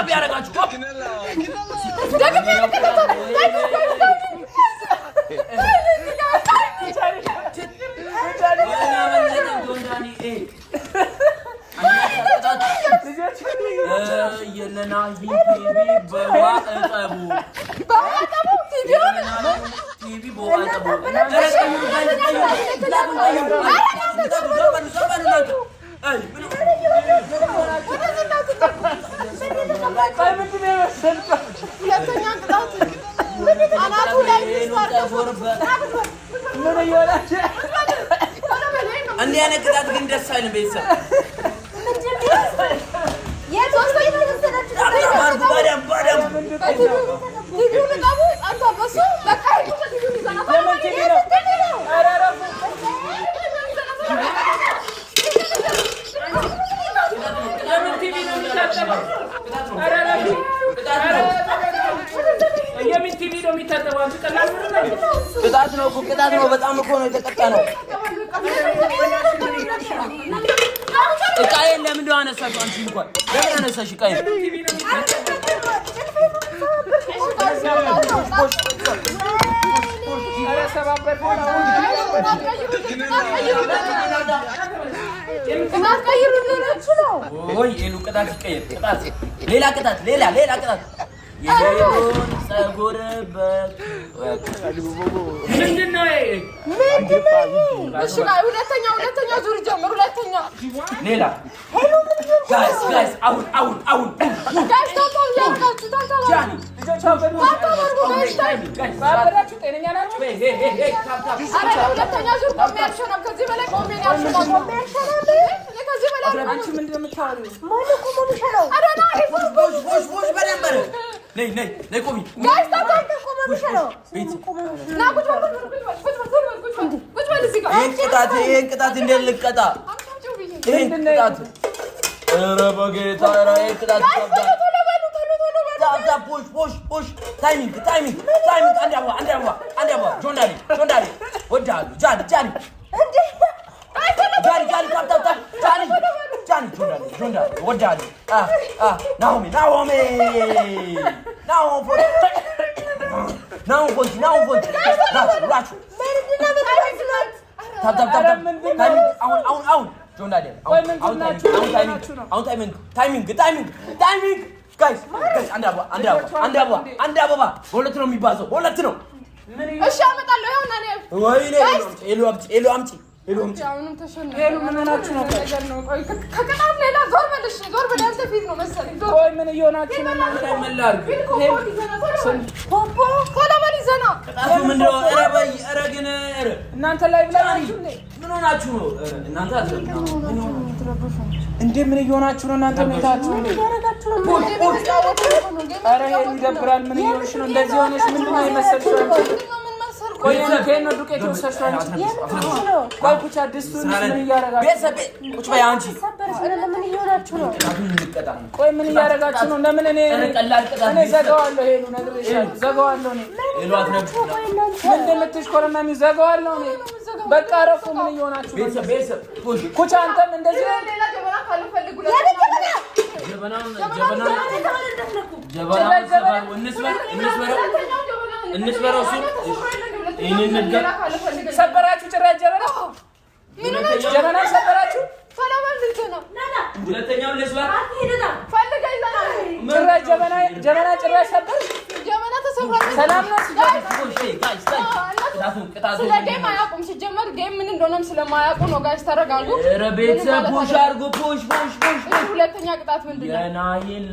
ሳብ ያረጋችሁ የለና በዋጠቡ ቲቪ በዋጠቡ እንዴ ያነቅጣት ግን ደስ አይልም ቤተሰብ ቅጣት ነው በጣም እኮ ነው የተቀጣ ነው እቃዬን ለምን እንደው አነሳሽ አንቺ እንኳን ለምን አነሳሽ እቃዬን ሌላ ቅጣት የሌሎን ጸጉር ምንድነው እሺ ሁለተኛ ዙር ጀምር ሁለተኛ ሌላ ጋይስ አሁን ጋይስ ጃኒ ባበራችሁ ጤነኛ ናችሁ ሁለተኛ ዙር ኮሜንት ነው ከዚህ በላይ ኮሜንት ያልሽው ከዚህ በላይ አንቺ ምንድነው የምታወሪው ማለቁ ነው አረና ቦሽ በደንበር ነይ ቆሚ ጋይስ ታታንተ ቆመሽ ነው ና ቁጭ በል እዚህ ጋር ይሄን ቅጣት እንዴት ልቀጣ ይሄን ቅጣት ኧረ በጌታ ኧረ ይሄን ቅጣት ፑሽ ታይሚንግ አንድ አበባ ጆን ዳሊ ወዳሉ ጃኒ እንዴ ጃኒ ጆን ዳሊ ወዳሉ ናሆሚ ራቹ አሁን ጆን ዳሊ ታይሚንግ ጋይስ አንድ አበባ በሁለት ነው የሚባዘው በሁለት ነው እሺ አመጣለሁ ይሁን እኔ ወይኔ ኤሎ አምጪ አሁንም ተሸነፈ ኤሎ ምን ሆናችሁ ነው ከቀጣት ሌላ ዞር በደንብ ፊት ነው መሰለኝ ወይ ምን እየሆናችሁ ነው እናንተ መላርግ ፖፖ ኮላባሊ ዘና ቅጣቱ ምንድነው ኧረ ግን እናንተ ላይ ብላችሁ ምን ሆናችሁ ነው እናንተ እንዴ ምን እየሆናችሁ ነው እናንተ ሁኔታችሁ እንዴ ኧረ ይሄ ይደብራል ምን እየሆንሽ ነው እንደዚህ ሆነሽ ምንድነው የመሰልሽው ቆይ ከነ ዱቄት ወሰሽዋል ቆይ ብቻ ድስቱን ምን እያረጋችሁ ቤተሰብ ቁጭ በይ አንቺ ምን እየሆናችሁ ነው ቆይ ምን እያረጋችሁ ነው ለምን እኔ ዘጋዋለሁ ሄሉ ነግሬሻለሁ ዘጋዋለሁ እኔ ሄሉ አትነግሩ ምን እንደምትሽኮረና ዘጋዋለሁ እኔ በቃ ረፉ ምን እየሆናችሁ ቤተሰብ ቁጭ አንተም እንደዚህ ሌላ ጀበና ካልፈልጉ ጀበና እንስበረው ይሄንን ነገር ሰበራችሁ ጭራሽ ጀበና ሰበራችሁ ሰላማን ልትሆነ ሁለተኛው ለስባ ፈልገይ ጀበና ጭራሽ ሰበር ጀበና ተሰብሯል ሰላም ነው ጋይስ ቅጣቱ ስለጌም አያውቁም ሲጀመር ጌም ምን እንደሆነም ስለማያውቁ ነው ጋይስ ተረጋጉ ኧረ ቤተሰብ ፑሽ አድርጉ ፑሽ ሁለተኛ ቅጣት ምንድነው የናይል